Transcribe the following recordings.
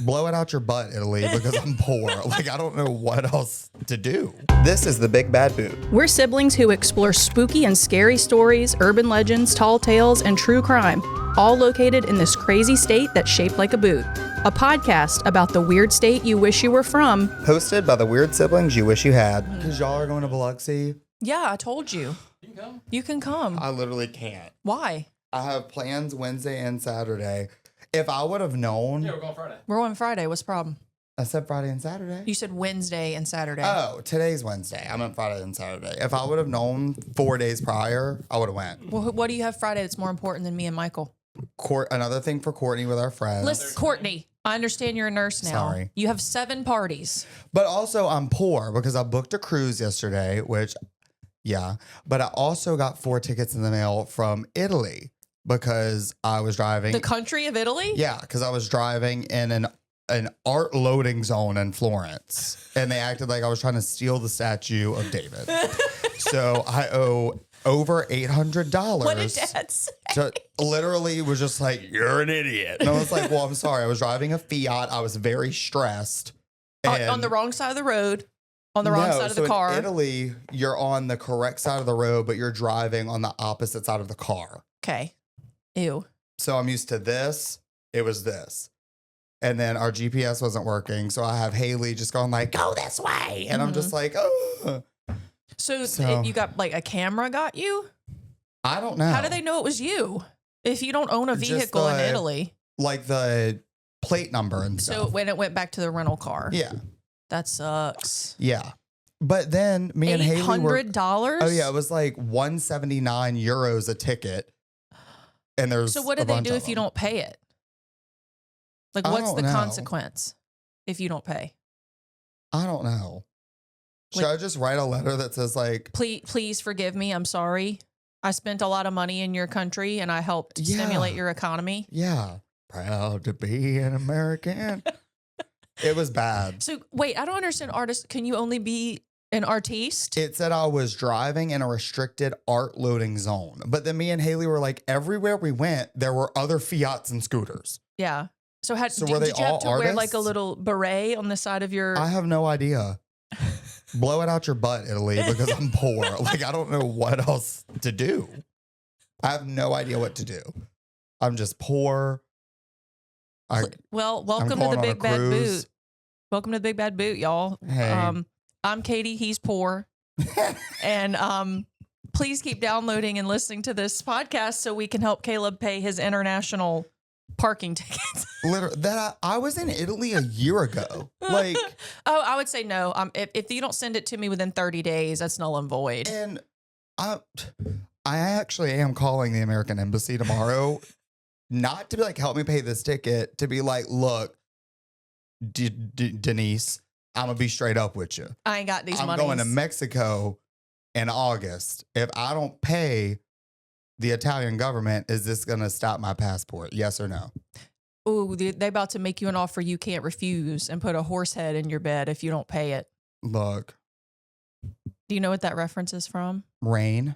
Blow it out your butt, Italy, because I'm poor. Like, I don't know what else to do. This is the Big Bad Boot. We're siblings who explore spooky and scary stories, urban legends, tall tales, and true crime, all located in this crazy state that's shaped like a boot. A podcast about the weird state you wish you were from. Hosted by the weird siblings you wish you had. Because y'all are going to Biloxi. Yeah, I told you. You can come. You can come. I literally can't. Why? I have plans Wednesday and Saturday. If I would have known. Yeah, we're going Friday. We're on Friday. What's the problem? I said Friday and Saturday. You said Wednesday and Saturday. Oh, today's Wednesday. I meant Friday and Saturday. If I would have known 4 days prior, I would have went. Well, what do you have Friday that's more important than me and Michael? Another thing for Courtney with our friends. Listen, Courtney, I understand you're a nurse now. Sorry. You have 7 parties. But also, I'm poor because I booked a cruise yesterday, which, yeah. But I also got 4 tickets in the mail from Italy because I was driving. The country of Italy? Yeah, because I was driving in an art loading zone in Florence, and they acted like I was trying to steal the statue of David. So I owe over $800. What did Dad say? So literally was just like, you're an idiot. And I was like, well, I'm sorry. I was driving a Fiat. I was very stressed. On the wrong side of the road. On the wrong side of the car. In Italy, you're on the correct side of the road, but you're driving on the opposite side of the car. Okay. Ew. So I'm used to this. It was this. And then our GPS wasn't working. So I have Haley just going like, go this way. And I'm just like, oh. So you got like a camera got you? I don't know. How do they know it was you? If you don't own a vehicle in Italy. Like the plate number and stuff. So when it went back to the rental car. Yeah. That sucks. Yeah. But then me and Haley were. $800? Oh, yeah. It was like 179 euros a ticket. And there's. So what do they do if you don't pay it? Like, what's the consequence if you don't pay? I don't know. Should I just write a letter that says like, please forgive me. I'm sorry. I spent a lot of money in your country and I helped stimulate your economy. Yeah. Proud to be an American. It was bad. So wait, I don't understand artists. Can you only be an artiste? It said I was driving in a restricted art loading zone. But then me and Haley were like, everywhere we went, there were other Fiats and scooters. Yeah. So were they did you all have to artists? wear like a little beret on the side of your... I have no idea. Blow it out your butt, Italy, because I'm poor. Like, I don't know what else to do. I have no idea what to do. I'm just poor. Welcome to the Big Bad Boot. Welcome to the Big Bad Boot, y'all. Hey. I'm Katie. He's poor. And please keep downloading and listening to this podcast so we can help Caleb pay his international parking tickets. Literally, I was in Italy a year ago. Like, oh, I would say no. If you don't send it to me within 30 days, that's null and void. And I actually am calling the American Embassy tomorrow, not to be like, help me pay this ticket, to be like, look, Denise, I'm gonna be straight up with you. I ain't got these I'm monies. going to Mexico in August. If I don't pay the Italian government, is this going to stop my passport? Yes or no? Ooh, they about to make you an offer you can't refuse and put a horse head in your bed if you don't pay it. Look. Do you know what that reference is from? Rain.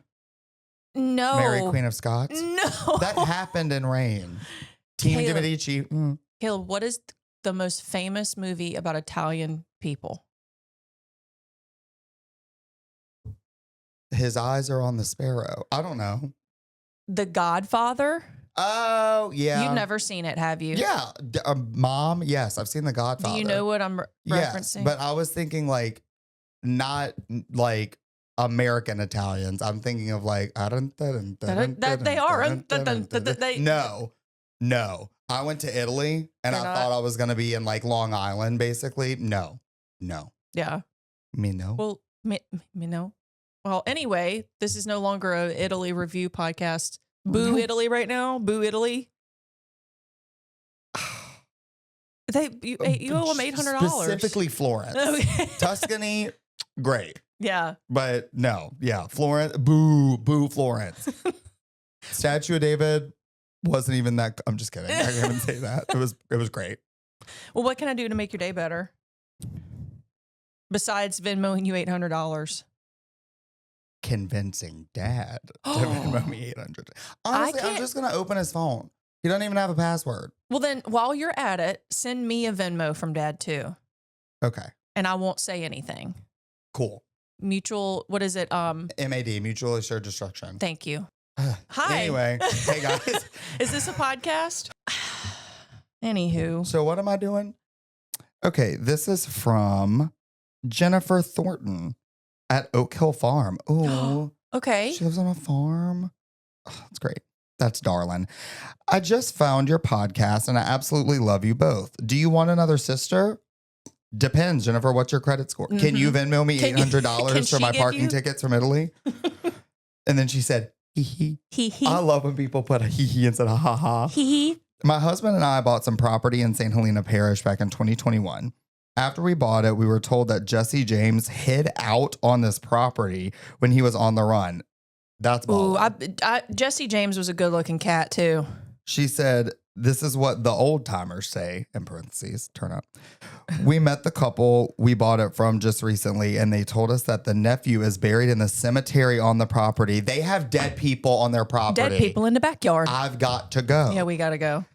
No. Mary, Queen of Scots. No. That happened in Rain. Tina de Medici. Caleb, what is the most famous movie about Italian people? His eyes are on the sparrow. I don't know. The Godfather? Oh, yeah. You've never seen it, have you? Yeah. Mom, yes. I've seen The Godfather. Do you know what I'm yes, referencing? But I was thinking like, not like American Italians. I'm thinking of like, that they are. No. I went to Italy and I thought I was going to be in like Long Island, basically. No. Yeah. Me no. Well, me no. Well, anyway, this is no longer a Italy review podcast. Boo Italy right now. Boo Italy. You owe them $800. Specifically Florence. Okay. Tuscany, great. Yeah. But no. Yeah. Florence. Boo Florence. Statue of David wasn't even that. I'm just kidding. I can't even say that. It was great. Well, what can I do to make your day better? Besides Venmoing you $800. Convincing Dad to Venmo me $800. Honestly, I'm just gonna open his phone. He doesn't even have a password. Well, then while you're at it, send me a Venmo from Dad too. Okay. And I won't say anything. Cool. Mutual, what is it? MAD, mutual assured destruction. Thank you. Hi. Anyway, hey guys. Is this a podcast? Anywho. So what am I doing? Okay, this is from Jennifer Thornton at Oak Hill Farm. Oh, Okay. she lives on a farm. Oh, that's great. That's darling. I just found your podcast and I absolutely love you both. Do you want another sister? Depends, Jennifer. What's your credit score? Mm-hmm. Can you Venmo me $800 can for she my give parking you? tickets from Italy? And then she said, hee hee. Hee hee. I love when people put a hee hee instead of ha ha. Hee hee. My husband and I bought some property in St. Helena Parish back in 2021. After we bought it, we were told that Jesse James hid out on this property when he was on the run. That's Ooh, baller. Jesse James was a good looking cat too. She said, this is what the old timers say, in parentheses, turn up. We met the couple we bought it from just recently, and they told us that the nephew is buried in the cemetery on the property. They have dead people on their property. Dead people in the backyard. I've got to go. Yeah, we got to go.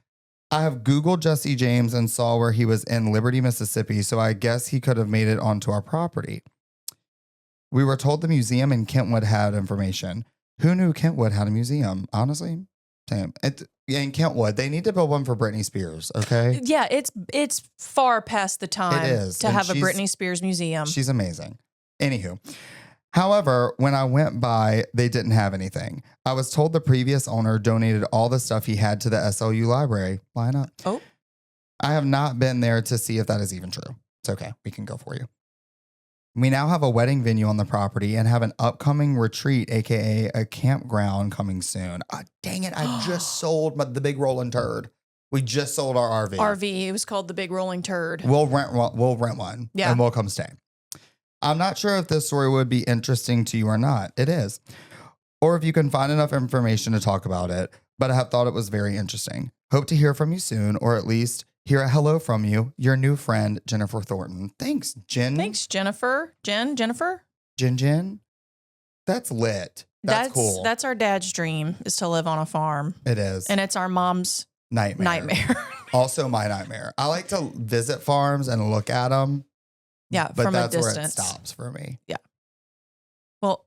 I have Googled Jesse James and saw where he was in Liberty, Mississippi, so I guess he could have made it onto our property. We were told the museum in Kentwood had information. Who knew Kentwood had a museum? Honestly, Sam. In Kentwood, they need to build one for Britney Spears, okay? Yeah, it's far past the time It is, to and have a she's- Britney Spears museum. She's amazing. Anywho, however, when I went by, they didn't have anything. I was told the previous owner donated all the stuff he had to the SLU library. Line up. Oh. I have not been there to see if that is even true. It's okay. We can go for you. We now have a wedding venue on the property and have an upcoming retreat, aka a campground, coming soon. Ah, dang it. I just sold the big rolling turd. We just sold our RV. RV. It was called the Big Rolling Turd. We'll rent one. Yeah. And we'll come stay. I'm not sure if this story would be interesting to you or not. It is. Or if you can find enough information to talk about it, but I have thought it was very interesting. Hope to hear from you soon, or at least hear a hello from you, your new friend, Jennifer Thornton. Thanks, Jen. Thanks, Jennifer. Jennifer? Jen. That's lit. That's cool. That's our dad's dream, is to live on a farm. It is. And it's our mom's nightmare. Also my nightmare. I like to visit farms and look at them. Yeah, but from that's a where distance. it stops for me. Yeah. Well,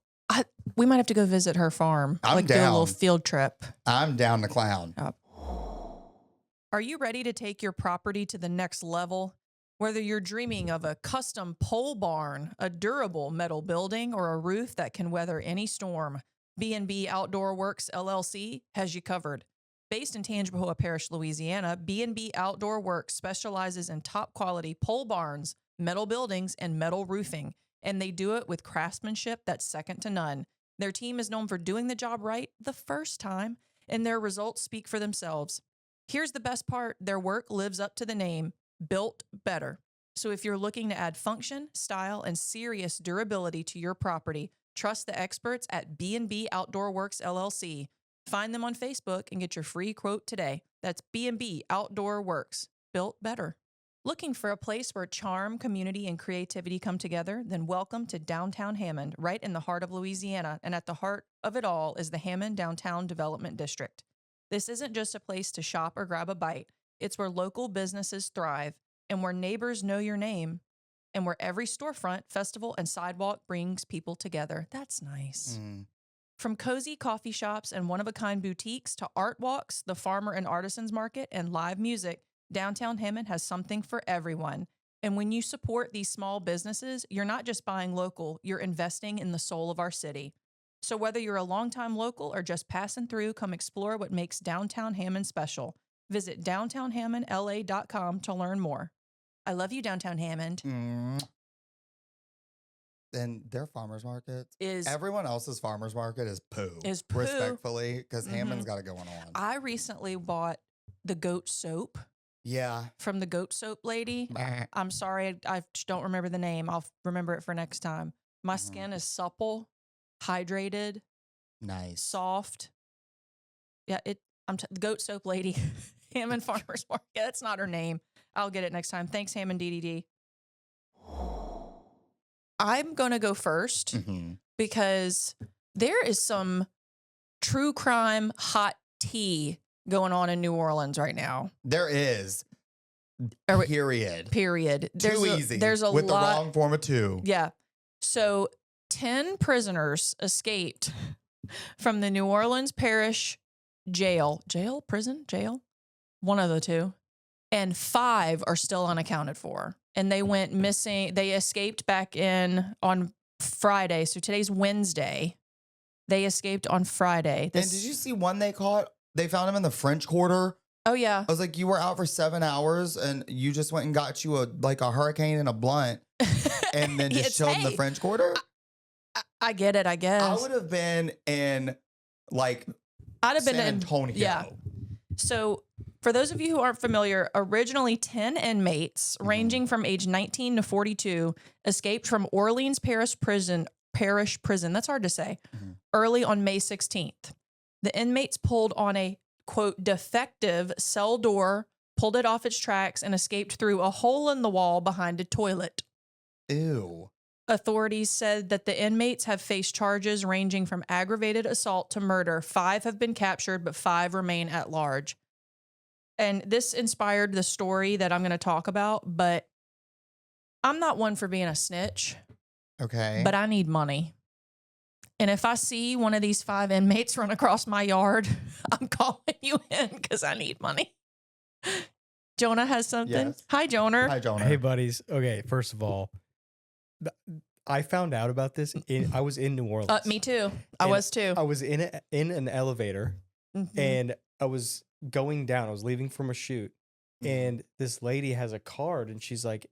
we might have to go visit her farm. I'm do a down. little field trip. I'm down to clown. Are you ready to take your property to the next level? Whether you're dreaming of a custom pole barn, a durable metal building, or a roof that can weather any storm, B&B Outdoor Works LLC has you covered. Based in Tangipahoa Parish, Louisiana, B&B Outdoor Works specializes in top quality pole barns, metal buildings, and metal roofing, and they do it with craftsmanship that's second to none. Their team is known for doing the job right the first time, and their results speak for themselves. Here's the best part. Their work lives up to the name, Built Better. So if you're looking to add function, style, and serious durability to your property, trust the experts at B&B Outdoor Works LLC. Find them on Facebook and get your free quote today. That's B&B Outdoor Works, Built Better. Looking for a place where charm, community, and creativity come together? Then welcome to downtown Hammond, right in the heart of Louisiana. And at the heart of it all is the Hammond Downtown Development District. This isn't just a place to shop or grab a bite. It's where local businesses thrive and where neighbors know your name and where every storefront, festival, and sidewalk brings people together. That's nice. From cozy coffee shops and one-of-a-kind boutiques to art walks, the farmer and artisans market, and live music, downtown Hammond has something for everyone. And when you support these small businesses, you're not just buying local, you're investing in the soul of our city. So whether you're a longtime local or just passing through, come explore what makes downtown Hammond special. Visit downtownhammondla.com to learn more. I love you, downtown Hammond. And their farmers market Is everyone else's farmers market is poo. Is poo. Respectfully, because Hammond's got it going on. I recently bought the goat soap Yeah. from the goat soap lady. Bah. I'm sorry, I just don't remember the name. I'll remember it for next time. My skin is supple, hydrated, Nice. soft. Yeah, the goat soap lady, Hammond Farmers Market. That's not her name. I'll get it next time. Thanks, Hammond DDD. I'm going to go first because there is some true crime hot tea going on in New Orleans right now. There is. Period. Too easy. There's a with lot. the wrong form of two. Yeah. So 10 prisoners escaped from the New Orleans Parish jail. Jail? One of the two. And 5 are still unaccounted for. And they went missing. They escaped back in on Friday. So today's Wednesday. They escaped on Friday. And did you see one they caught? They found him in the French Quarter. Oh, yeah. I was like, you were out for 7 hours and you just went and got you a hurricane and a blunt and then just chilled in the French Quarter? I get it, I guess. I would have been in I'd have been San Antonio. Yeah. So for those of you who aren't familiar, originally 10 inmates ranging from age 19 to 42 escaped from Orleans Parish Prison. That's hard to say. Early on May 16th. The inmates pulled on a, quote, defective cell door, pulled it off its tracks, and escaped through a hole in the wall behind a toilet. Ew. Authorities said that the inmates have faced charges ranging from aggravated assault to murder. 5 have been captured, but 5 remain at large. And this inspired the story that I'm going to talk about, but I'm not one for being a snitch. Okay. But I need money. And if I see one of these 5 inmates run across my yard, I'm calling you in because I need money. Jonah has something. Yes. Hi, Jonah. Hi, Jonah. Hey, buddies. Okay, first of all, I found out about this. I was in New Orleans. Me too. I was too. I was in an elevator, Mhm. and I was going down. I was leaving from a shoot, Mm-hmm. and this lady has a card, and she's like,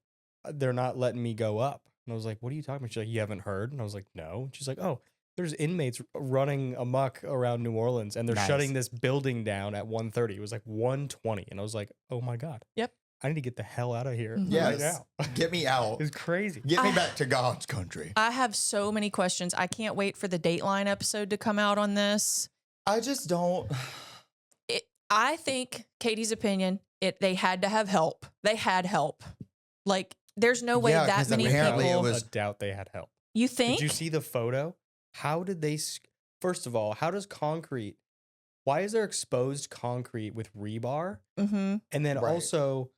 "They're not letting me go up." And I was like, "What are you talking about?" She's like, "You haven't heard?" And I was like, "No." And she's like, "Oh, there's inmates running amok around New Orleans, and they're Nice. shutting this building down at 1:30. It was like 1:20, and I was like, "Oh my god." Yep. I need to get the hell out of here Mhm. right Yes. now. Get me out. It's crazy. Get me back to God's country. I have so many questions. I can't wait for the Dateline episode to come out on this. I just don't. I think, Katie's opinion, they had to have help. They had help. Like, there's no way Yeah, that 'cause many apparently people. it was- I doubt they had help. You think? Did you see the photo? How did they? First of all, how does concrete? Why is there exposed concrete with rebar? Mm-hmm. And then Right. also,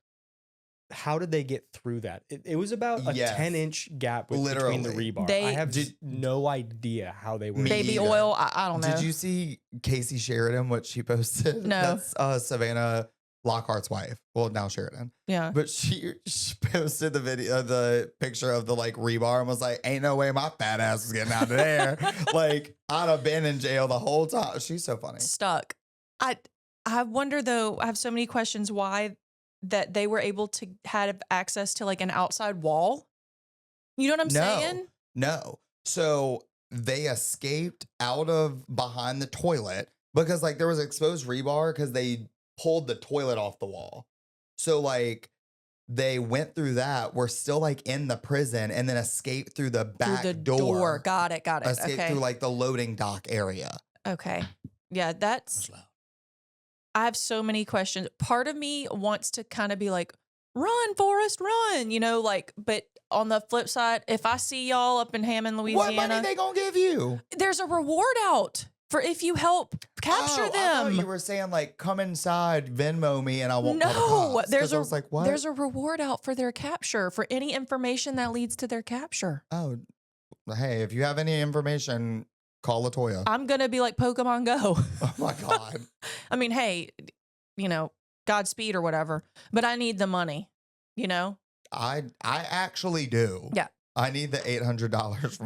how did they get through that? It was about a Yes. 10-inch gap between the Literally. rebar. They- I have no idea how they were. Me Baby either. oil. I don't know. Did you see Casey Sheridan, what she posted? No. That's Savannah Lockhart's wife. Well, now Sheridan. Yeah. But she posted the picture of the rebar and was like, ain't no way my fat ass was getting out of there. I'd have been in jail the whole time. She's so funny. Stuck. I wonder though. I have so many questions. Why that they were able to have access to an outside wall? You know what I'm saying? No. So they escaped out of behind the toilet because there was exposed rebar because they pulled the toilet off the wall. So they went through that, were still in the prison and then escaped through the back Through the door. Got it. Escaped Okay. through the loading dock area. Okay. Yeah, that's. I have so many questions. Part of me wants to kind of be like, run, Forrest, run, but on the flip side, if I see y'all up in Hammond, Louisiana, What money they gonna give you? there's a reward out for if you help capture I thought them. you were saying come inside, Venmo me, and I won't call the No, cops. there's 'Cause I was like, what? there's a reward out for their capture, for any information that leads to their capture. Oh, hey, if you have any information, call LaToya. I'm going to be like Pokemon Go. Oh my God. I mean, hey, Godspeed or whatever, but I need the money, I actually do. Yeah. I need the $800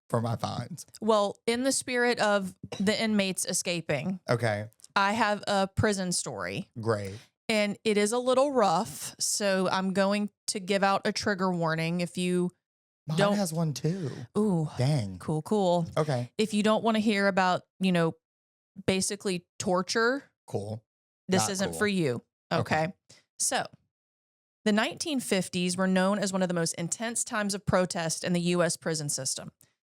for my fines. Well, in the spirit of the inmates escaping, Okay. I have a prison story Great. and it is a little rough. So I'm going to give out a trigger warning. If you Mine Don't- has one too. Ooh, Dang. cool. Okay. If you don't want to hear about, basically torture, Cool. this Not isn't cool. for you. Okay. Okay. So the 1950s were known as one of the most intense times of protest in the U.S. prison system.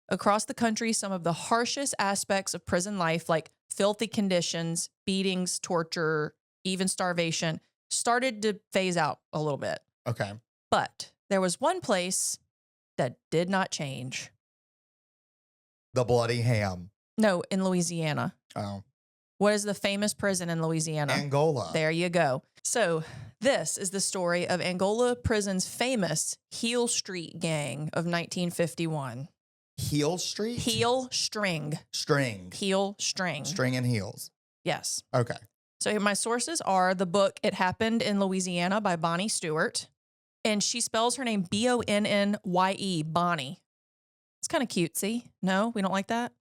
Across the country, some of the harshest aspects of prison life, like filthy conditions, beatings, torture, even starvation, started to phase out a little bit. Okay. But there was one place that did not change. The bloody ham. No, in Louisiana. Oh. What is the famous prison in Louisiana? Angola. There you go. So this is the story of Angola prison's famous Heel Street gang of 1951. Heel Street? Heel string. String. Heel string. String and heels. Yes. Okay. So my sources are the book It Happened in Louisiana by Bonnie Stewart. And she spells her name Bonnye, Bonnie. It's kind of cutesy. No, we don't like that?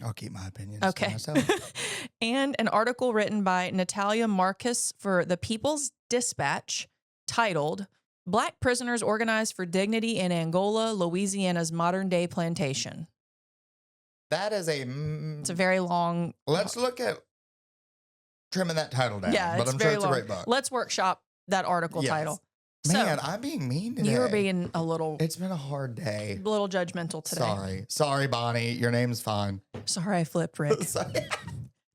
I'll keep my opinions Okay. to myself. And an article written by Natalia Marcus for the People's Dispatch titled Black Prisoners Organized for Dignity in Angola, Louisiana's Modern Day Plantation. That is It's a very long. Let's look at trimming that title down. Yeah, but it's I'm very sure it's long. a great book. Let's workshop that article Yes. title. Man, So, I'm being mean today. you're being a little It's been a hard day. judgmental today. Sorry, Bonnie. Your name's fine. Sorry, I flipped Rick. Sorry.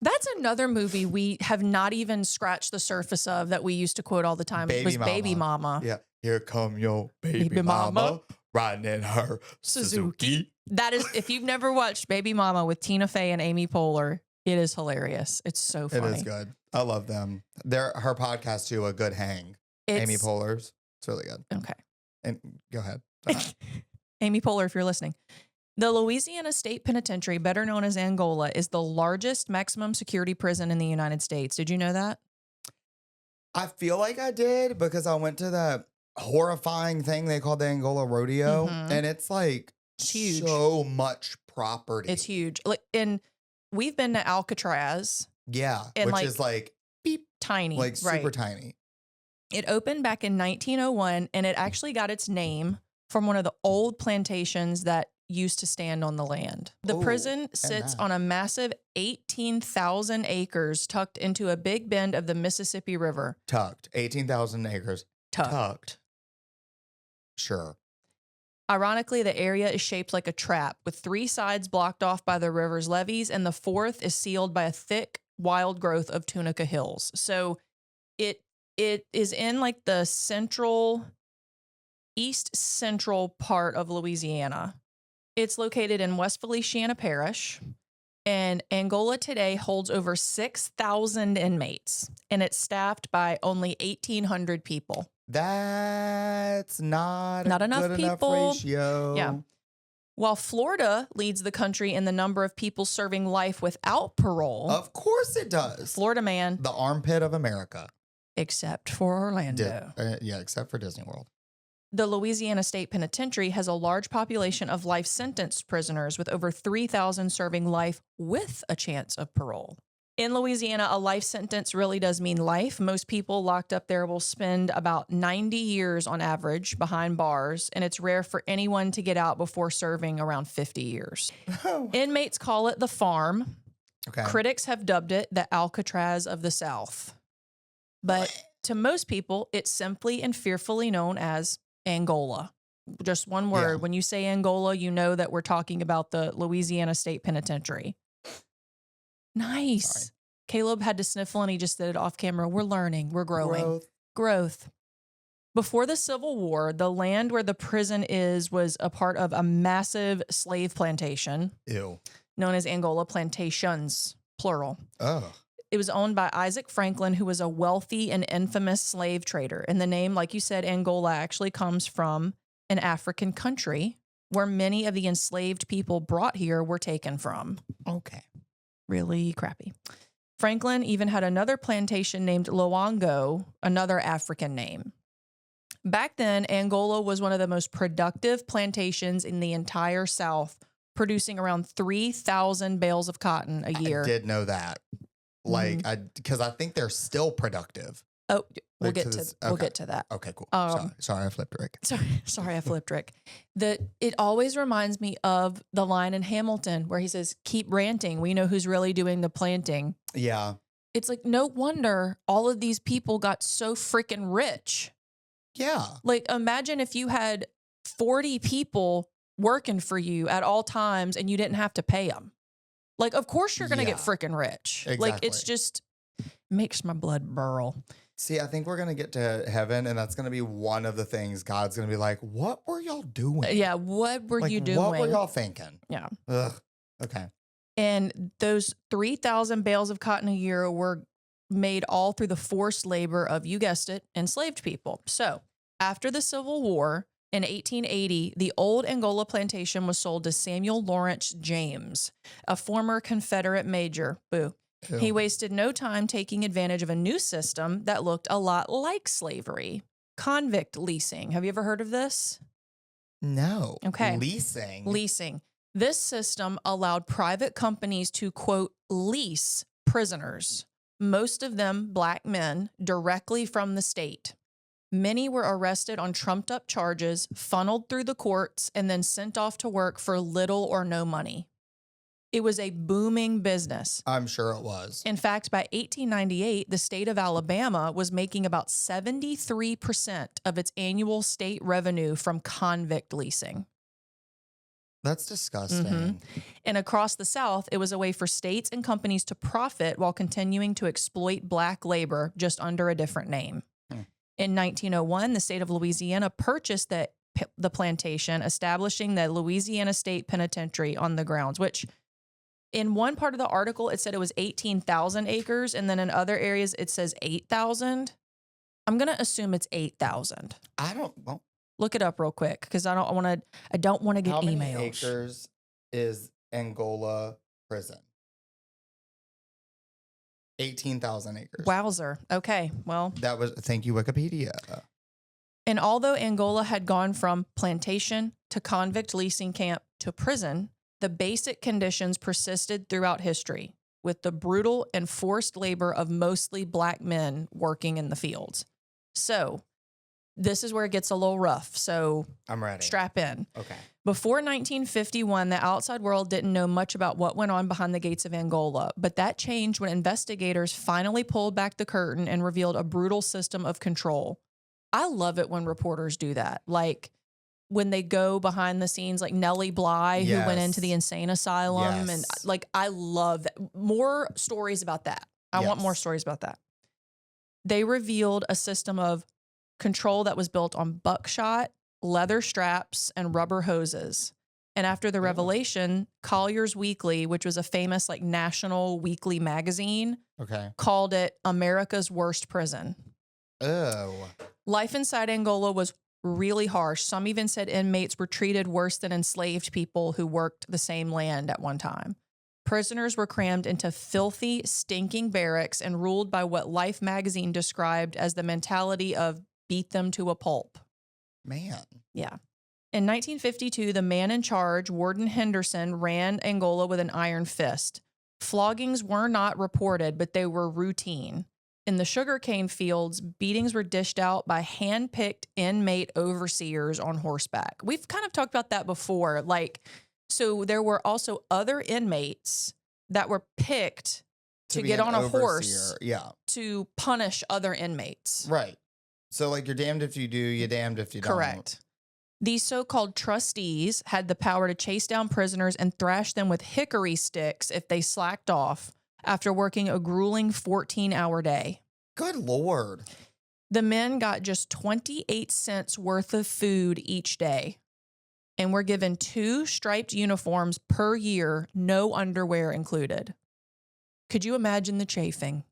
That's another movie we have not even scratched the surface of that we used to quote all the time. It was Baby Mama. Yeah. Here come your baby, Baby mama. mama riding in her Suzuki. That is, if you've never watched Baby Mama with Tina Fey and Amy Poehler, it is hilarious. It's so funny. It is good. I love them. Her podcast too, A Good Hang. Amy It's- Poehler's. It's really good. Okay. And go ahead. Sorry. Amy Poehler, if you're listening. The Louisiana State Penitentiary, better known as Angola, is the largest maximum security prison in the United States. Did you know that? I feel like I did because I went to that horrifying thing they called the Angola Rodeo. Mhm. And it's like It's huge. so much property. It's huge. And we've been to Alcatraz, Yeah. And which like- is like beep, tiny. like super right. tiny. It opened back in 1901, and it actually got its name from one of the old plantations that used to stand on the land. The Ooh, prison sits that. on a massive 18,000 acres tucked into a big bend of the Mississippi River. Tucked. 18,000 acres. Tucked. Sure. Ironically, the area is shaped like a trap, with 3 sides blocked off by the river's levees, and the 4th is sealed by a thick, wild growth of tunica hills. So it is in like the east central part of Louisiana. It's located in West Feliciana Parish, and Angola today holds over 6,000 inmates, and it's staffed by only 1,800 people. That's not enough good enough people. ratio. Yeah. While Florida leads the country in the number of people serving life without parole, Of course it does. Florida man, The armpit of America. except for Orlando. Yeah, except for Disney World. The Louisiana State Penitentiary has a large population of life sentence prisoners, with over 3,000 serving life with a chance of parole. In Louisiana, a life sentence really does mean life. Most people locked up there will spend about 90 years on average behind bars, and it's rare for anyone to get out before serving around 50 years. Inmates call it the farm. Okay. Critics have dubbed it the Alcatraz of the South. But to most people, it's simply and fearfully known as Angola. Just one word. Yeah. When you say Angola, you know that we're talking about the Louisiana State Penitentiary. Nice. Sorry. Caleb had to sniffle and he just did it off camera. We're learning. We're growing. Growth. Before the Civil War, the land where the prison is was a part of a massive slave plantation Ew. known as Angola Plantations, plural. Oh. It was owned by Isaac Franklin, who was a wealthy and infamous slave trader. And the name, like you said, Angola actually comes from an African country where many of the enslaved people brought here were taken from. Okay. Really crappy. Franklin even had another plantation named Loango, another African name. Back then, Angola was one of the most productive plantations in the entire South, producing around 3,000 bales of cotton a year. I did know that. Like, because I think they're still productive. Oh, we'll Like get to to this- we'll okay. get to that. Okay, cool. Um, Sorry, I flipped Rick. Sorry, I flipped Rick. It always reminds me of the line in Hamilton where he says, "Keep ranting. We know who's really doing the planting." Yeah. It's like, no wonder all of these people got so freaking rich. Yeah. Like, imagine if you had 40 people working for you at all times and you didn't have to pay them. Like, of course you're going to get Yeah. freaking rich. Like, it's Exactly. just makes my blood burl. See, I think we're going to get to heaven, and that's going to be one of the things God's going to be like, what were y'all doing? Yeah, what were Like, you doing? What were y'all thinking? Yeah. Ugh. Okay. And those 3,000 bales of cotton a year were made all through the forced labor of, you guessed it, enslaved people. So after the Civil War in 1880, the old Angola plantation was sold to Samuel Lawrence James, a former Confederate major. Boo. Ew. He wasted no time taking advantage of a new system that looked a lot like slavery. Convict leasing. Have you ever heard of this? No. Okay. Leasing. This system allowed private companies to, quote, lease prisoners, most of them black men, directly from the state. Many were arrested on trumped up charges, funneled through the courts, and then sent off to work for little or no money. It was a booming business. I'm sure it was. In fact, by 1898, the state of Alabama was making about 73% of its annual state revenue from convict leasing. That's disgusting. Mm-hmm. And across the South, it was a way for states and companies to profit while continuing to exploit black labor, just under a different name. In 1901, the state of Louisiana purchased the plantation, establishing the Louisiana State Penitentiary on the grounds, which in one part of the article, it said it was 18,000 acres. And then in other areas, it says 8,000. I'm going to assume it's 8,000. Well, look it up real quick because I don't want to get how many emails. acres is Angola prison? 18,000 acres. Wowzer. Okay. Well, Thank you, Wikipedia. and although Angola had gone from plantation to convict leasing camp to prison, the basic conditions persisted throughout history, with the brutal and forced labor of mostly black men working in the fields. So this is where it gets a little rough. So I'm ready. Strap in. Okay. Before 1951, the outside world didn't know much about what went on behind the gates of Angola, but that changed when investigators finally pulled back the curtain and revealed a brutal system of control. I love it when reporters do that. Like when they go behind the scenes, like Nellie Bly, who went into the insane asylum. And like, I love that. More stories about that. I want more stories about that. They revealed a system of control that was built on buckshot, leather straps, and rubber hoses. And after the revelation, Collier's Weekly, which was a famous like national weekly magazine, called it America's worst prison. Oh. Life inside Angola was really harsh. Some even said inmates were treated worse than enslaved people who worked the same land at one time. Prisoners were crammed into filthy, stinking barracks and ruled by what Life magazine described as the mentality of beat them to a pulp. Man. Yeah. In 1952, the man in charge, Warden Henderson, ran Angola with an iron fist. Floggings were not reported, but they were routine. In the sugarcane fields, beatings were dished out by hand-picked inmate overseers on horseback. We've kind of talked about that before. Like, so there were also other inmates that were picked to get on a horse to punish other inmates. Right. So, like, you're damned if you do, you're damned if you don't. Correct. These so-called trustees had the power to chase down prisoners and thrash them with hickory sticks if they slacked off after working a grueling 14-hour day. Good Lord. The men got just 28 cents worth of food each day and were given 2 striped uniforms per year, no underwear included. Could you imagine the chafing?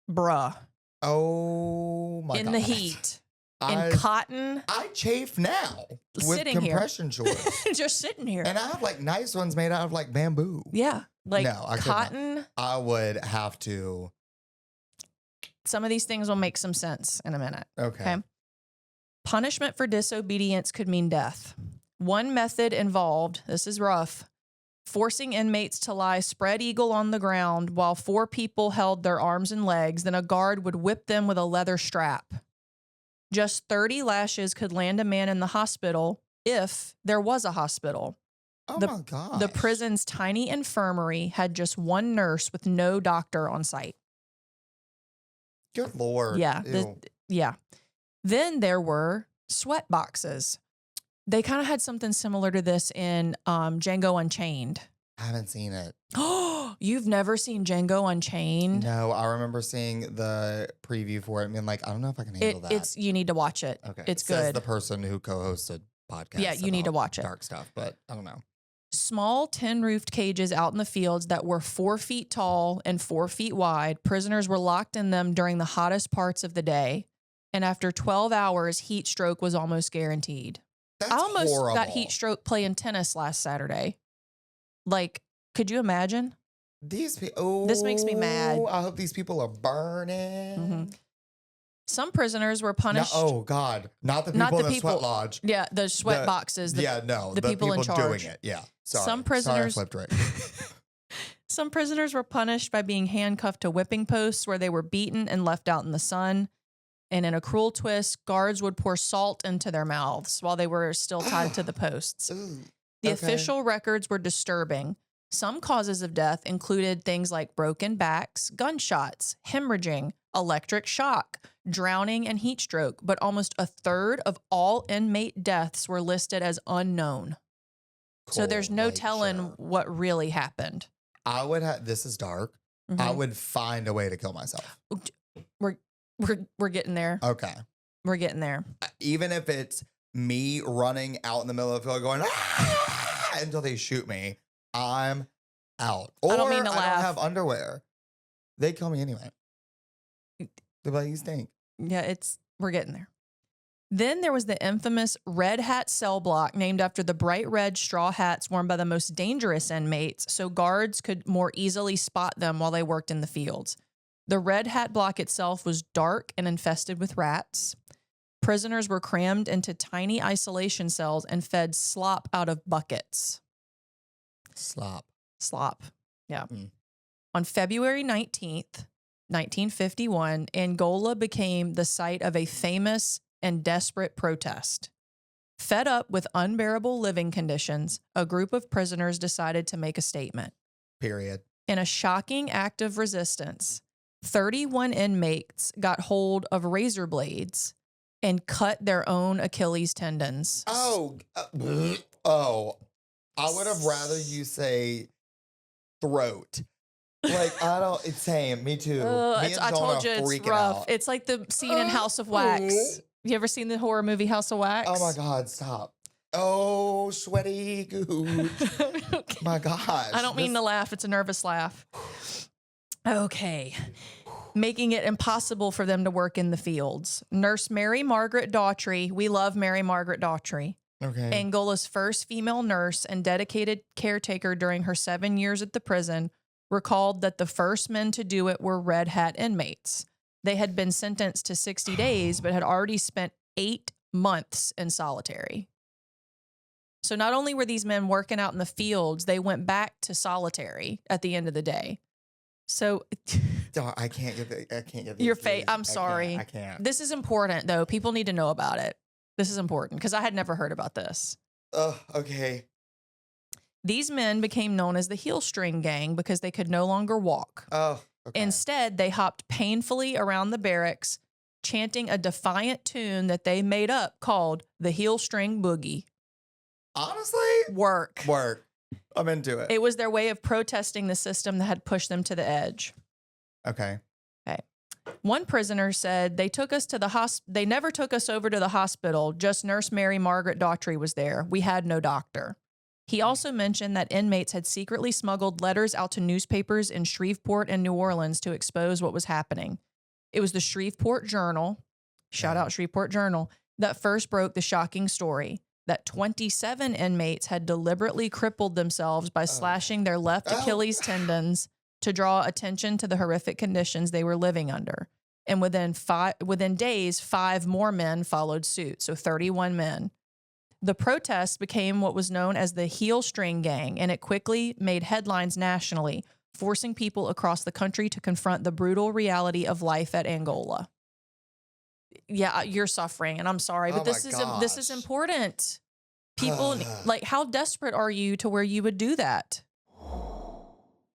Bruh. Oh, my God. In the heat. In cotton. I chafe now with sitting compression shorts. Just sitting here. And I have like nice ones made out of like bamboo. Yeah. Like no, cotton. I would have to. Some of these things will make some sense in a minute. Okay. Punishment for disobedience could mean death. One method involved, this is rough, forcing inmates to lie spread eagle on the ground while 4 people held their arms and legs. Then a guard would whip them with a leather strap. Just 30 lashes could land a man in the hospital if there was a hospital. Oh my God. The prison's tiny infirmary had just 1 nurse with no doctor on site. Good Lord. Yeah. Yeah. Then there were sweat boxes. They kind of had something similar to this in Django Unchained. I haven't seen it. Oh, you've never seen Django Unchained? No, I remember seeing the preview for it and being like, I don't know if I can handle that. You need to watch it. Okay. It's Says good. the person who co-hosted podcasts. Yeah, you need to watch it. Dark stuff, but I don't know. Small tin-roofed cages out in the fields that were 4 feet tall and 4 feet wide. Prisoners were locked in them during the hottest parts of the day. And after 12 hours, heat stroke was almost guaranteed. That's I almost horrible. got heat stroke playing tennis last Saturday. Like, could you imagine? These people. This makes me mad. I hope these people are burning. Mm-hmm. Some prisoners were punished. No, oh God, not the people in the sweat lodge. Yeah, the sweat boxes. The people in charge. doing it. Yeah. Sorry. Some prisoners. Sorry, I flipped right. Some prisoners were punished by being handcuffed to whipping posts where they were beaten and left out in the sun. And in a cruel twist, guards would pour salt into their mouths while they were still tied to the posts. The official records were disturbing. Some causes of death included things like broken backs, gunshots, hemorrhaging, electric shock, drowning, and heat stroke, but almost a third of all inmate deaths were listed as unknown. So there's no telling what really happened. I would have, this is dark. Mm-hmm. I would find a way to kill myself. We're getting there. Okay. We're getting there. Even if it's me running out in the middle of the field going, ah, until they shoot me, I'm out. Or I don't mean to laugh. I don't have underwear. They kill me anyway. They're like, you stink. Yeah, we're getting there. Then there was the infamous red hat cell block named after the bright red straw hats worn by the most dangerous inmates so guards could more easily spot them while they worked in the fields. The red hat block itself was dark and infested with rats. Prisoners were crammed into tiny isolation cells and fed slop out of buckets. Slop. Yeah. Mm. On February 19th, 1951, Angola became the site of a famous and desperate protest. Fed up with unbearable living conditions, a group of prisoners decided to make a statement. Period. In a shocking act of resistance, 31 inmates got hold of razor blades and cut their own Achilles tendons. Oh, I would have rather you say throat. Like, I don't, it's same, me too. I told you it's rough. Out. It's like the scene in House of Wax. You ever seen the horror movie House of Wax? Oh my God, stop. Oh, sweaty gooch. Okay. My gosh. I don't mean to laugh. It's a nervous laugh. Okay. Making it impossible for them to work in the fields. Nurse Mary Margaret Daughtry, we love Mary Margaret Daughtry, Okay. Angola's first female nurse and dedicated caretaker during her 7 years at the prison, recalled that the first men to do it were red hat inmates. They had been sentenced to 60 days, but had already spent 8 months in solitary. So not only were these men working out in the fields, they went back to solitary at the end of the day. So I can't get your face. I'm sorry. I can't. This is important, though. People need to know about it. This is important because I had never heard about this. Oh, okay. These men became known as the heel string gang because they could no longer walk. Oh, okay. Instead, they hopped painfully around the barracks, chanting a defiant tune that they made up called the heel string boogie. Honestly? Work. I'm into it. It was their way of protesting the system that had pushed them to the edge. Okay. One prisoner said they took us to they never took us over to the hospital. Just Nurse Mary Margaret Daughtry was there. We had no doctor. He also mentioned that inmates had secretly smuggled letters out to newspapers in Shreveport and New Orleans to expose what was happening. It was the Shreveport Journal, shout out Shreveport Journal, that first broke the shocking story that 27 inmates had deliberately crippled themselves by slashing their left Achilles tendons to draw attention to the horrific conditions they were living under. And within days, 5 more men followed suit, so 31 men. The protest became what was known as the heel string gang, and it quickly made headlines nationally, forcing people across the country to confront the brutal reality of life at Angola. Yeah, you're suffering, and I'm sorry, but this is important. People, like, how desperate are you to where you would do that?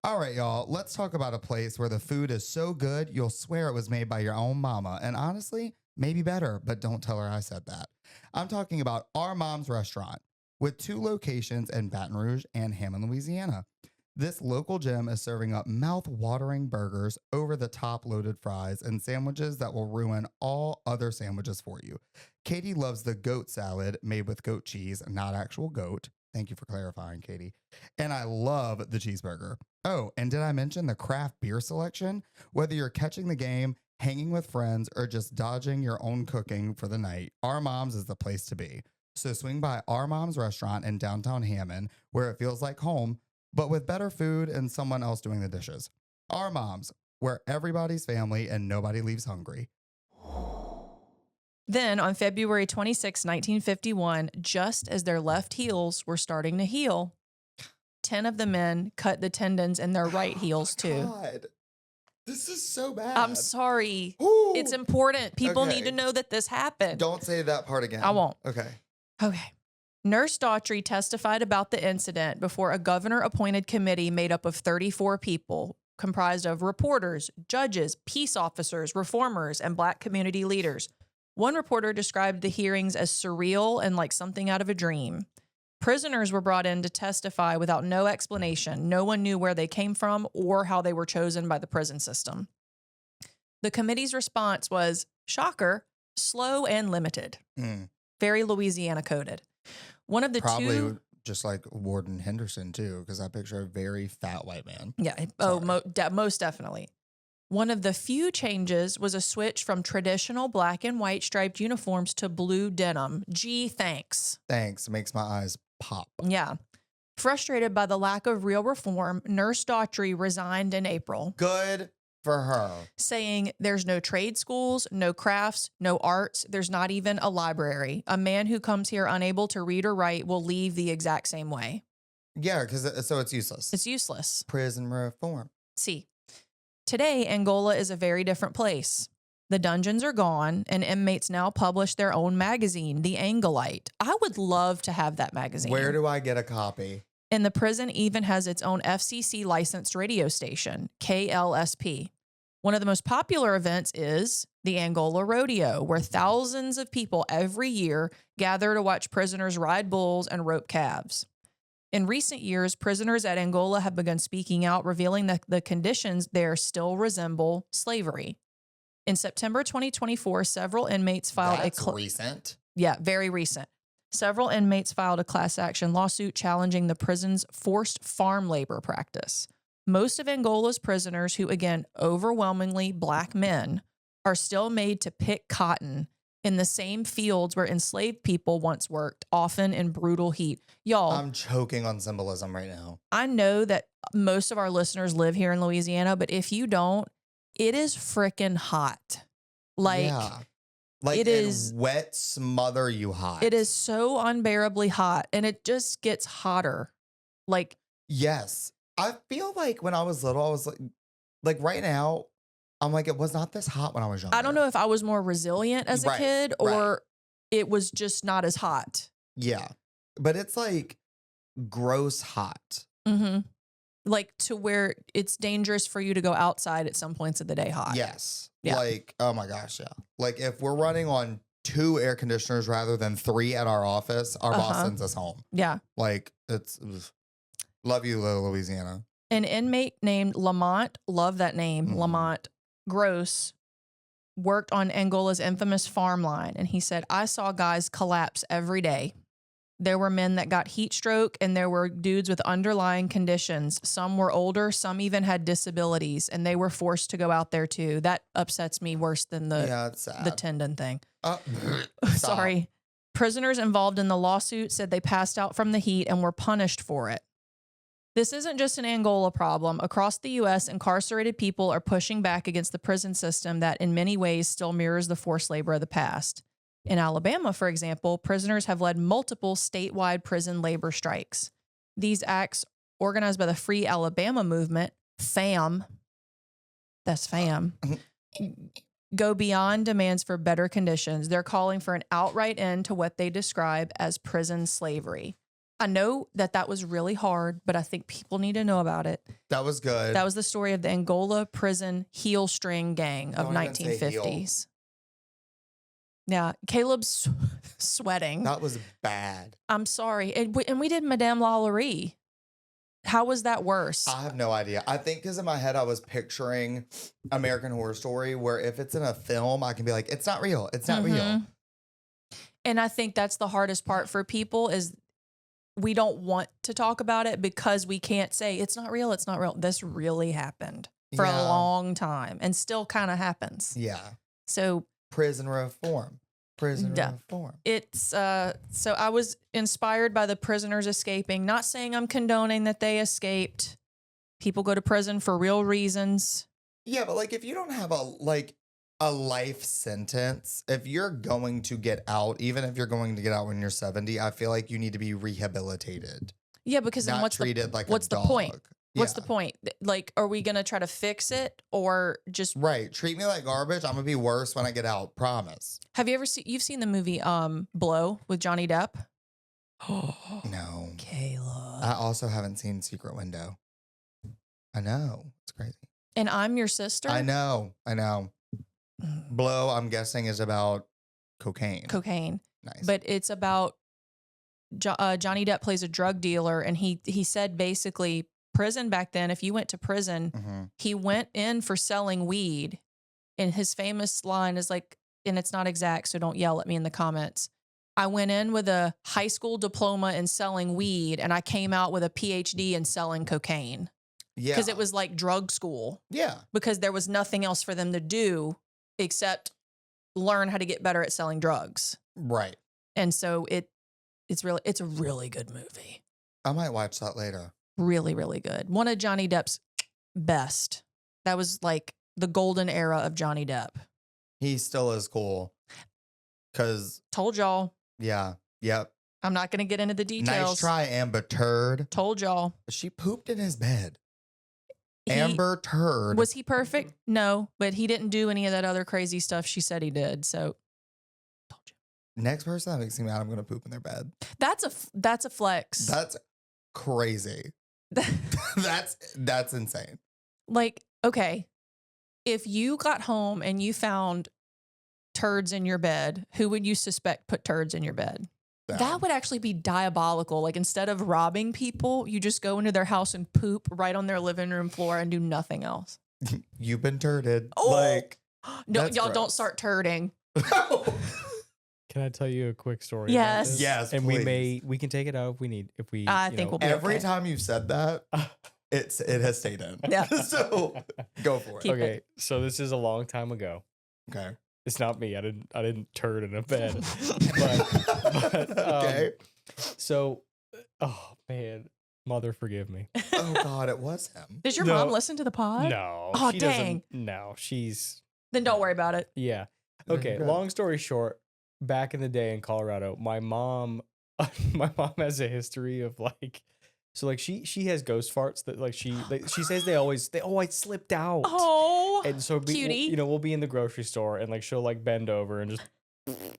All right, y'all, let's talk about a place where the food is so good, you'll swear it was made by your own mama. And honestly, maybe better, but don't tell her I said that. I'm talking about Our Mom's Restaurant, with 2 locations in Baton Rouge and Hammond, Louisiana. This local gem is serving up mouth-watering burgers, over-the-top loaded fries, and sandwiches that will ruin all other sandwiches for you. Katie loves the goat salad made with goat cheese, not actual goat, Thank you for clarifying, Katie. And I love the cheeseburger. Oh, and did I mention the craft beer selection? Whether you're catching the game, hanging with friends, or just dodging your own cooking for the night, Our Moms is the place to be. So swing by Our Moms restaurant in downtown Hammond, where it feels like home, but with better food and someone else doing the dishes. Our Moms, where everybody's family and nobody leaves hungry. Then on February 26, 1951, just as their left heels were starting to heal, 10 of the men cut the tendons in their right heels too. God, this is so bad. I'm sorry. Ooh. It's important. People Okay. need to know that this happened. Don't say that part again. I won't. Okay. Okay. Nurse Daughtry testified about the incident before a governor-appointed committee made up of 34 people, comprised of reporters, judges, peace officers, reformers, and Black community leaders. One reporter described the hearings as surreal and like something out of a dream. Prisoners were brought in to testify without no explanation. No one knew where they came from or how they were chosen by the prison system. The committee's response was, shocker, slow and limited. Very Louisiana coded. One of the Probably just like Warden Henderson too, because I picture a very fat white man. Yeah. Sorry. Most definitely. One of the few changes was a switch from traditional black and white striped uniforms to blue denim. Gee, thanks. Thanks. Makes my eyes pop. Yeah. Frustrated by the lack of real reform, Nurse Daughtry resigned in April, Good for her. saying there's no trade schools, no crafts, no arts. There's not even a library. A man who comes here unable to read or write will leave the exact same way. Yeah, because so it's useless. It's useless. Prison reform. See, today, Angola is a very different place. The dungeons are gone, and inmates now publish their own magazine, The Angolite. I would love to have that magazine. Where do I get a copy? And the prison even has its own FCC licensed radio station, KLSP. One of the most popular events is the Angola Rodeo, where thousands of people every year gather to watch prisoners ride bulls and rope calves. In recent years, prisoners at Angola have begun speaking out, revealing that the conditions there still resemble slavery. In September 2024, several inmates filed That's recent. Yeah, very recent. Several inmates filed a class action lawsuit challenging the prison's forced farm labor practice. Most of Angola's prisoners, who again, overwhelmingly Black men, are still made to pick cotton in the same fields where enslaved people once worked, often in brutal heat. Y'all, I'm choking on symbolism right now. I know that most of our listeners live here in Louisiana, but if you don't, it is freaking hot. Yeah. Like it is wet, smother you hot. It is so unbearably hot, and it just gets hotter. Like, yes. I feel like when I was little, I was like right now, I'm like, it was not this hot when I was younger. I don't know if I was more resilient as a kid or it was just not as hot. Yeah. But it's like gross hot. Mm-hmm. Like to where it's dangerous for you to go outside at some points of the day hot. Yes. Yeah. Like, oh my gosh, yeah. Like if we're running on 2 air conditioners rather than 3 at our office, our boss sends us home. Yeah. Like it's love you, Louisiana. An inmate named Lamont, love that name, Lamont Gross, worked on Angola's infamous farm line. And he said, I saw guys collapse every day. There were men that got heat stroke, and there were dudes with underlying conditions. Some were older, some even had disabilities, and they were forced to go out there too. That upsets me worse than the tendon thing. Sorry. Prisoners involved in the lawsuit said they passed out from the heat and were punished for it. This isn't just an Angola problem. Across the U.S., incarcerated people are pushing back against the prison system that in many ways still mirrors the forced labor of the past. In Alabama, for example, prisoners have led multiple statewide prison labor strikes. These acts, organized by the Free Alabama Movement, FAM, that's FAM, go beyond demands for better conditions. They're calling for an outright end to what they describe as prison slavery. I know that was really hard, but I think people need to know about it. That was good. That was the story of the Angola prison heel string gang of 1950s. Yeah, Caleb's sweating. That was bad. I'm sorry. And we did Madame Lalaurie. How was that worse? I have no idea. I think because in my head I was picturing American Horror Story, where if it's in a film, I can be like, it's not real. It's not real. And I think that's the hardest part for people is we don't want to talk about it because we can't say it's not real. It's not real. This really happened for a long time and still kind of happens. Yeah. So Prison reform. It's so I was inspired by the prisoners escaping. Not saying I'm condoning that they escaped. People go to prison for real reasons. Yeah, but like if you don't have a life sentence, if you're going to get out, even if you're going to get out when you're 70, I feel like you need to be rehabilitated. Yeah, because then what's treated the like what's a the dog. point? What's the point? Like, are we gonna try to fix it or just Right? Treat me like garbage. I'm gonna be worse when I get out. Promise. Have you ever seen? You've seen the movie Blow with Johnny Depp? No, Kayla. I also haven't seen Secret Window. I know, it's crazy. And I'm Your Sister. I know. Blow, I'm guessing, is about cocaine. Nice, but it's about Johnny Depp plays a drug dealer, and he said basically prison back then. If you went to prison, he went in for selling weed, and his famous line is like, and it's not exact, so don't yell at me in the comments. I went in with a high school diploma in selling weed, and I came out with a PhD in selling cocaine. Yeah, because it was like drug school. Yeah, because there was nothing else for them to do except learn how to get better at selling drugs. Right. And so it's a really good movie. I might watch that later. Really, really good. One of Johnny Depp's best. That was like the golden era of Johnny Depp. He still is cool. Cause told y'all. Yeah. Yep. I'm not going to get into the details. Nice try, Amber Turd. Told y'all. She pooped in his bed. Amber Turd. Was he perfect? No, but he didn't do any of that other crazy stuff she said he did. So, told you. Next person that makes me mad, I'm going to poop in their bed. That's a flex. That's crazy. that's insane. Like, okay, if you got home and you found turds in your bed, who would you suspect put turds in your bed? That would actually be diabolical. Like, instead of robbing people, you just go into their house and poop right on their living room floor and do nothing else. You've been turded. Oh, like, no, y'all don't start turding. Can I tell you a quick story? Yes. Yes. And please. we can take it out if we. I think we'll be every okay. time you've said that, it has stayed in. Yeah. So go for it. Keep okay. it. So this is a long time ago. Okay. It's not me. I didn't turd in a bed. but Okay. So, oh man, mother forgive me. Oh God, it was him. Does your mom listen to the pod? No. Oh, she dang. doesn't. No, she's. Then don't worry about it. Yeah. Okay. Good. Long story short, back in the day in Colorado, my mom has a history of like. So like she has ghost farts that like she says they always slipped out. Oh, and so cutie. we'll be in the grocery store and like she'll like bend over and just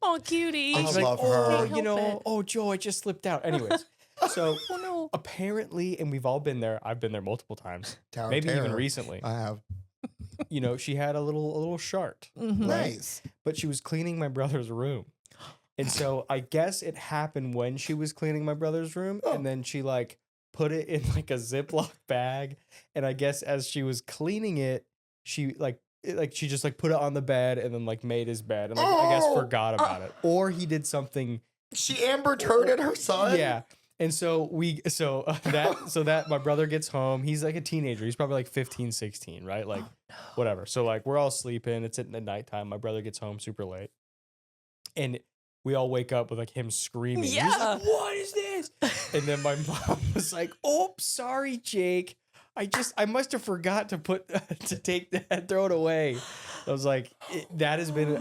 oh, cutie. I she's like, love oh, her. Joe, it just slipped out. Anyways, so Oh no. apparently, and we've all been there. I've been there multiple times, Tower of maybe even Terror. recently. I have. She had a little shart, Mhm. Nice. but she was cleaning my brother's room. And so I guess it happened when she was cleaning my brother's room, and then she like put it in like a Ziploc bag. And I guess as she was cleaning it, she she just like put it on the bed and then like made his bed and like I guess forgot about it. Or he did something. She Amber Turded her son. Yeah. And so that my brother gets home. He's like a teenager. He's probably like 15, 16, right? Like whatever. So like we're all sleeping. It's at the nighttime. My brother gets home super late. And we all wake up with like him screaming. Yeah. He's like, what is this? And then my mom was like, oh, sorry, Jake. I must have forgot to throw it away. I was like, that has been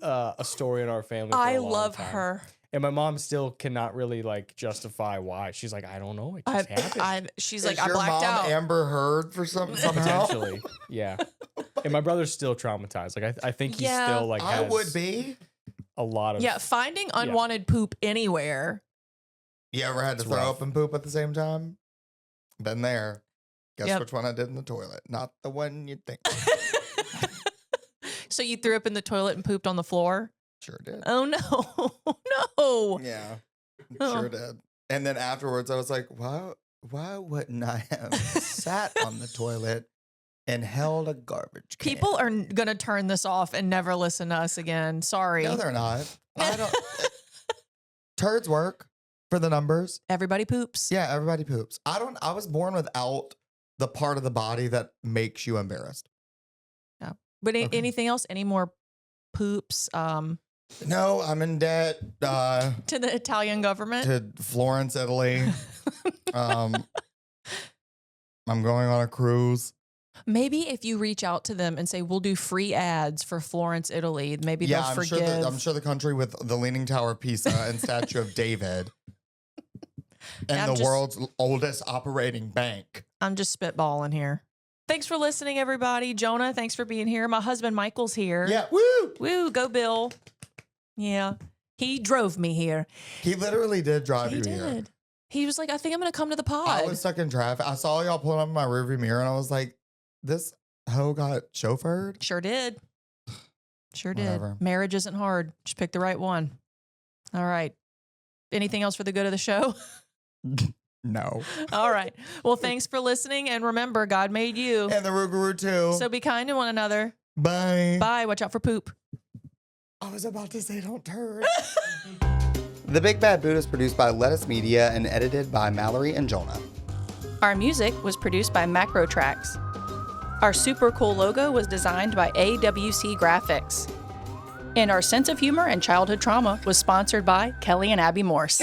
a story in our family for I a long love time. her. And my mom still cannot really like justify why. She's like, I don't know. It just happened. She's Is like, I your blacked mom out. Amber Heard for somehow? Potentially. Yeah. And my brother's still traumatized. Like I think he's still like I has would be. a lot of Finding unwanted poop anywhere. You ever had to It's throw rough. up and poop at the same time? Been there. Guess Yep. which one I did in the toilet? Not the one you think. So you threw up in the toilet and pooped on the floor? Sure did. Oh no. No. Yeah, Oh. sure did. And then afterwards, I was like, why wouldn't I have sat on the toilet and held a garbage can? People are going to turn this off and never listen to us again. Sorry. No, they're not. I don't. Turds work. for the numbers. Everybody poops. Yeah, everybody poops. I was born without the part of the body that makes you embarrassed. Yeah. But anything else? Any more poops? No, I'm in debt To the Italian government? to Florence, Italy. I'm going on a cruise. Maybe if you reach out to them and say, we'll do free ads for Florence, Italy, maybe they'll forgive. I'm sure the country with the Leaning Tower of Pisa and Statue of David and the world's oldest operating bank. I'm just spitballing here. Thanks for listening, everybody. Jonah, thanks for being here. My husband, Michael's here. Yeah, woo! Woo, go Bill. Yeah. He drove me here. He literally did drive He you did. here. He was like, I think I'm going to come to the pod. I was stuck in traffic. I saw y'all pulling up in my rearview mirror and I was like, this hoe got chauffeured? Sure did. Sure did. Whatever. Marriage isn't hard. Just pick the right one. All right. Anything else for the good of the show? No. All right. Well, thanks for listening. And remember, God made you. And the Rougarou too. So be kind to one another. Bye. Bye. Watch out for poop. I was about to say don't turn. The Big Bad Boot is produced by Lettuce Media and edited by Mallory and Jonah. Our music was produced by Macro Tracks. Our super cool logo was designed by AWC Graphics. And our sense of humor and childhood trauma was sponsored by Kelly and Abby Morse.